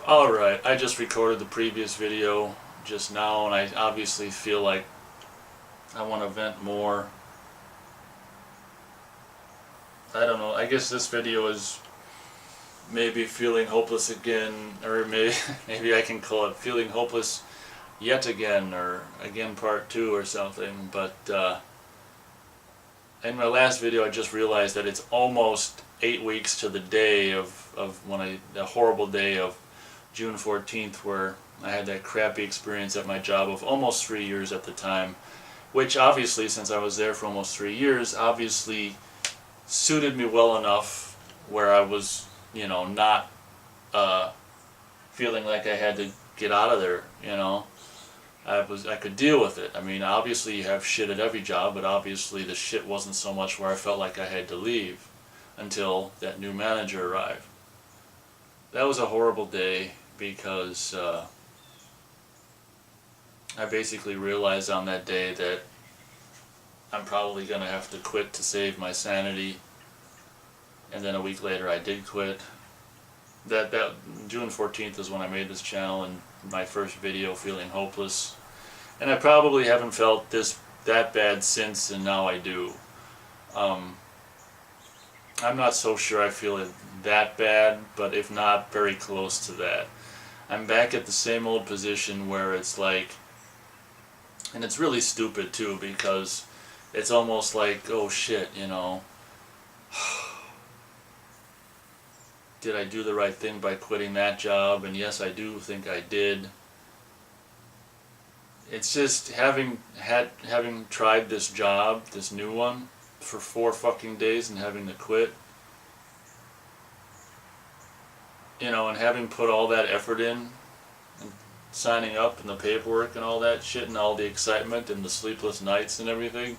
Alright, I just recorded the previous video just now, and I obviously feel like I want to vent more. I don't know, I guess this video is maybe feeling hopeless again, or maybe I can call it feeling hopeless yet again, or again part 2 or something, but in my last video I just realized that it's almost 8 weeks to the day of the horrible day of June 14th, where I had that crappy experience at my job of almost 3 years at the time, which obviously, since I was there for almost 3 years, obviously suited me well enough where I was, not feeling like I had to get out of there, I could deal with it. I mean, obviously you have shit at every job, but obviously the shit wasn't so much where I felt like I had to leave until that new manager arrived. That was a horrible day because I basically realized on that day that I'm probably going to have to quit to save my sanity, and then a week later I did quit. That June 14th is when I made this channel and my first video, feeling hopeless, and I probably haven't felt that bad since, and now I do. I'm not so sure I feel it that bad, but if not, very close to that. I'm back at the same old position where it's like, and it's really stupid too, because it's almost like, oh shit, did I do the right thing by quitting that job? And yes, I do think I did. It's just having tried this job, this new one, for 4 fucking days and having to quit, and having put all that effort in and signing up and the paperwork and all that shit and all the excitement and the sleepless nights and everything,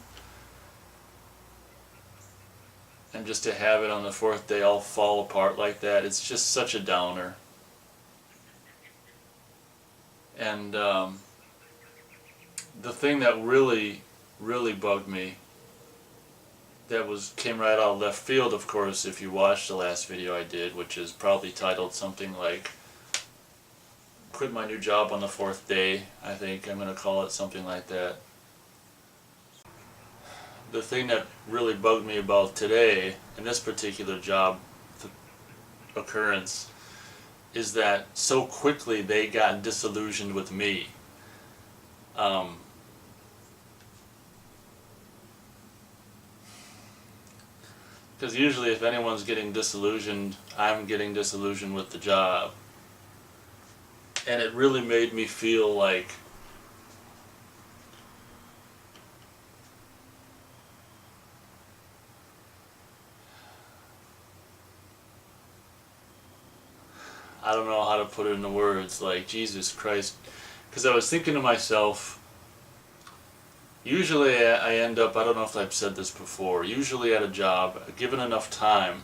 and just to have it on the 4th day all fall apart like that, it's just such a downer. And the thing that really bugged me, that came right out of left field, of course, if you watched the last video I did, which is probably titled something like "Quit My New Job on the 4th Day," I think I'm going to call it something like that. The thing that really bugged me about today, in this particular job occurrence, is that so quickly they got disillusioned with me. Because usually if anyone's getting disillusioned, I'm getting disillusioned with the job. And it really made me feel like I don't know how to put it into words, like, Jesus Christ. Because I was thinking to myself, usually I end up, I don't know if I've said this before, usually at a job, given enough time,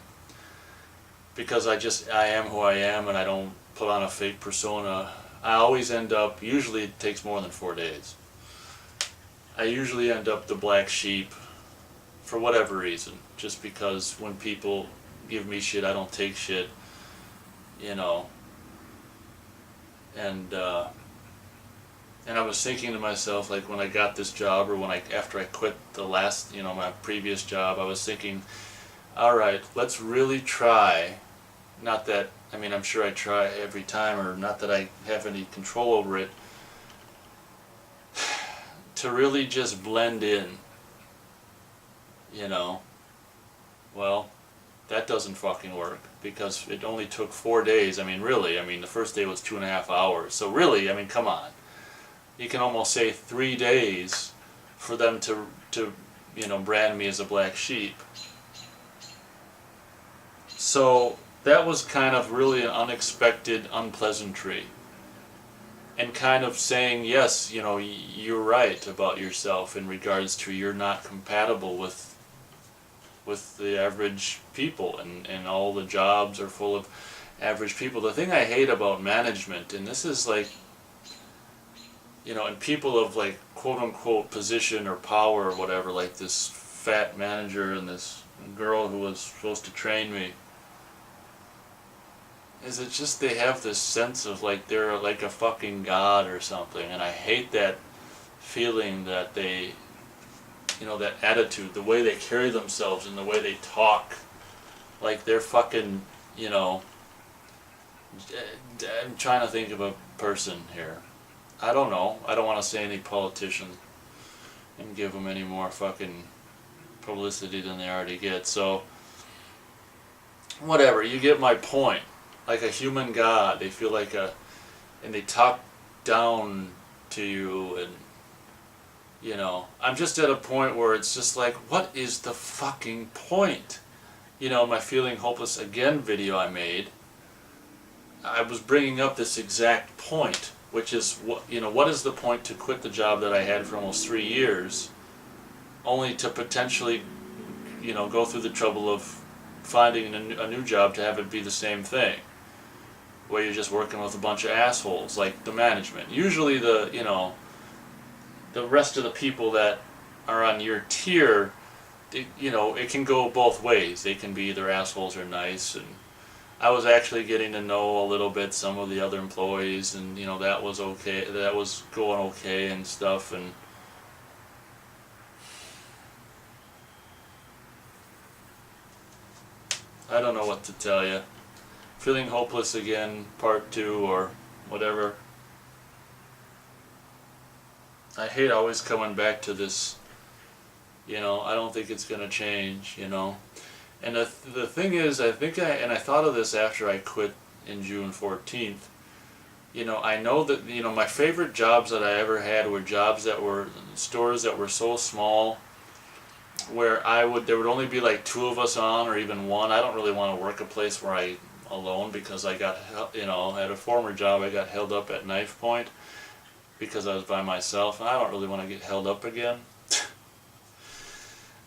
because I am who I am and I don't put on a fake persona, I always end up, usually it takes more than 4 days, I usually end up the black sheep for whatever reason, just because when people give me shit, I don't take shit, and I was thinking to myself, like, when I got this job, or after I quit the last, my previous job, I was thinking, alright, let's really try, not that, I'm sure I try every time, or not that I have any control over it, to really just blend in, well, that doesn't fucking work, because it only took 4 days. The first day was 2.5 hours, so really, come on. You can almost say 3 days for them to brand me as a black sheep. So that was kind of really an unexpected unpleasantry, and kind of saying, yes, you're right about yourself in regards to you're not compatible with the average people, and all the jobs are full of average people. The thing I hate about management, and this is like, and people of like quote-unquote position or power or whatever, like this fat manager and this girl who was supposed to train me, is it just they have this sense of like they're like a fucking god or something, and I hate that feeling that they, that attitude, the way they carry themselves and the way they talk, like they're fucking, I'm trying to think of a person here. I don't know. I don't want to say any politician and give them any more fucking publicity than they already get. So, whatever, you get my point. Like a human god, they feel like and they talk down to you, and I'm just at a point where it's just like, what is the fucking point? My Feeling Hopeless Again video I made, I was bringing up this exact point, which is, what is the point to quit the job that I had for almost 3 years, only to potentially, go through the trouble of finding a new job to have it be the same thing, where you're just working with a bunch of assholes, like the management. Usually the rest of the people that are on your tier, it can go both ways. They can be either assholes or nice, and I was actually getting to know a little bit some of the other employees, and that was okay. That was going okay and stuff, and I don't know what to tell you. Feeling Hopeless Again, Part 2, or whatever. I hate always coming back to this, I don't think it's going to change, And the thing is, I thought of this after I quit in June 14th. I know that, my favorite jobs that I ever had were jobs that were stores that were so small, where there would only be like 2 of us on, or even 1. I don't really want to work a place where I'm alone, because I got, at a former job I got held up at knife point because I was by myself, and I don't really want to get held up again.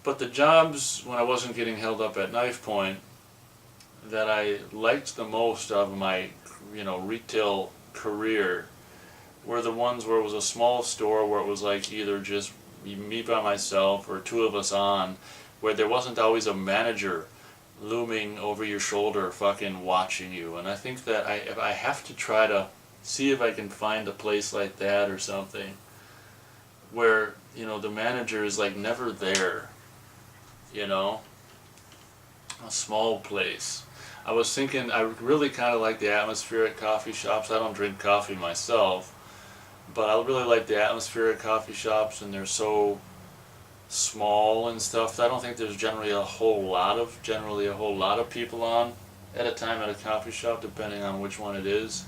But the jobs when I wasn't getting held up at knife point that I liked the most of my, retail career were the ones where it was a small store, where it was like either just me by myself or 2 of us on, where there wasn't always a manager looming over your shoulder fucking watching you. And I think that if I have to try to see if I can find a place like that or something where, the manager is like never there, a small place. I was thinking, I really kind of like the atmosphere at coffee shops. I don't drink coffee myself, but I really like the atmosphere at coffee shops, and they're so small and stuff. I don't think there's generally a whole lot of people on at a time at a coffee shop, depending on which one it is.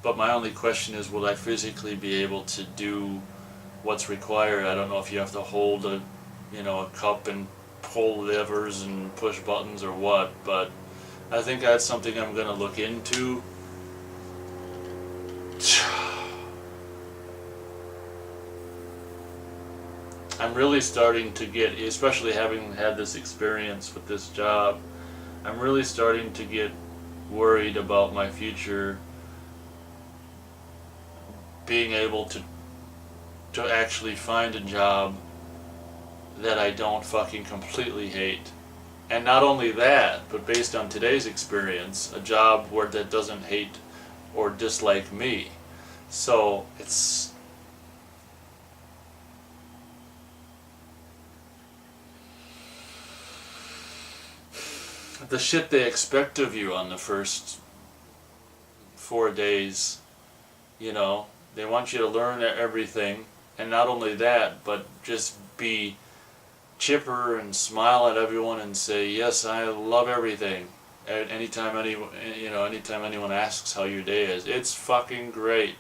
But my only question is, will I physically be able to do what's required? I don't know if you have to hold a cup and pull levers and push buttons or what, but I think that's something I'm going to look into. I'm really starting to get, especially having had this experience with this job, I'm really starting to get worried about my future being able to actually find a job that I don't fucking completely hate. And not only that, but based on today's experience, a job that doesn't hate or dislike me. So it's the shit they expect of you on the first 4 days. They want you to learn everything, and not only that, but just be chipper and smile at everyone and say, yes, I love everything. Anytime anyone asks how your day is, it's fucking great.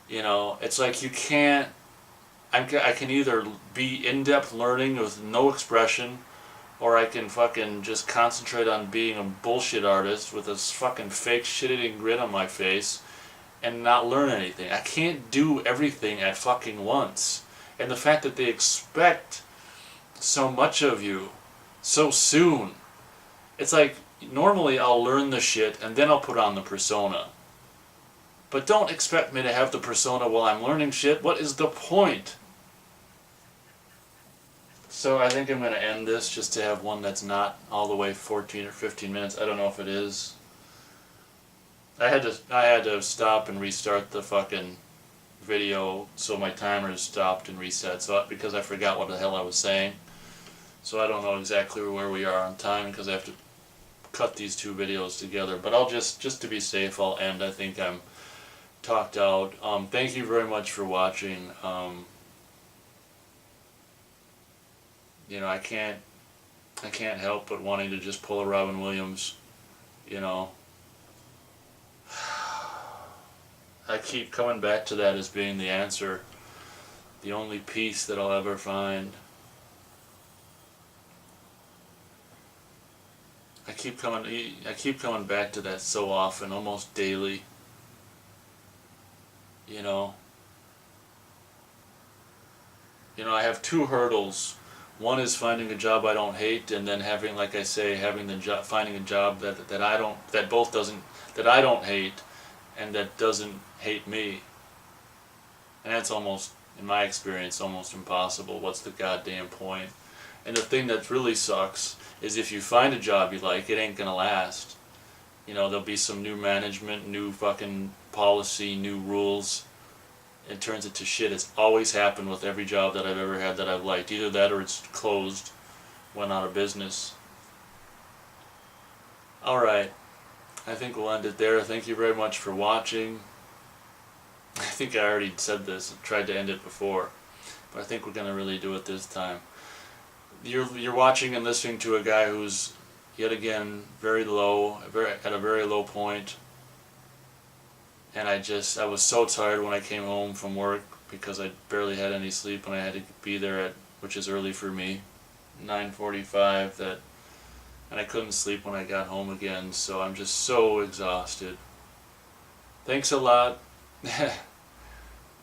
It's like you can't. I can either be in-depth learning with no expression, or I can fucking just concentrate on being a bullshit artist with this fucking fake shit-eating grin on my face and not learn anything. I can't do everything at fucking once. And the fact that they expect so much of you so soon, it's like, normally I'll learn the shit and then I'll put on the persona. But don't expect me to have the persona while I'm learning shit. What is the point? So I think I'm going to end this just to have one that's not all the way 14 or 15 minutes. I don't know if it is. I had to stop and restart the fucking video so my timer stopped and reset. So because I forgot what the hell I was saying. So I don't know exactly where we are on time because I have to cut these two videos together. But I'll just to be safe, I'll end. I think I'm talked out. Thank you very much for watching. You know, I can't help but wanting to just pull a Robin Williams. You know, I keep coming back to that as being the answer, the only peace that I'll ever find. I keep coming back to that so often, almost daily. You know, I have two hurdles. One is finding a job I don't hate, and then having, like I say, finding a job that I don't hate, and that doesn't hate me. And that's almost, in my experience, almost impossible. What's the goddamn point? And the thing that really sucks is if you find a job you like, it ain't gonna last. You know, there'll be some new management, new fucking policy, new rules. It turns it to shit. It's always happened with every job that I've ever had that I've liked. Either that or it's closed, went out of business. Alright, I think we'll end it there. Thank you very much for watching. I think I already said this, tried to end it before, but I think we're going to really do it this time. You're watching and listening to a guy who's, yet again, very low, at a very low point. And I was so tired when I came home from work because I barely had any sleep and I had to be there which is early for me, 9:45, and I couldn't sleep when I got home again, so I'm just so exhausted. Thanks a lot,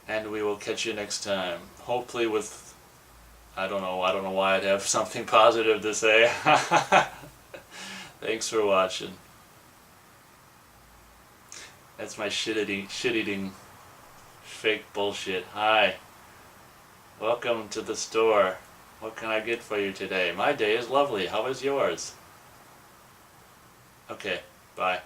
and we will catch you next time. Hopefully with, I don't know why I'd have something positive to say. Thanks for watching. That's my shit-eating fake bullshit. Hi. Welcome to the store. What can I get for you today? My day is lovely. How is yours? Okay, bye.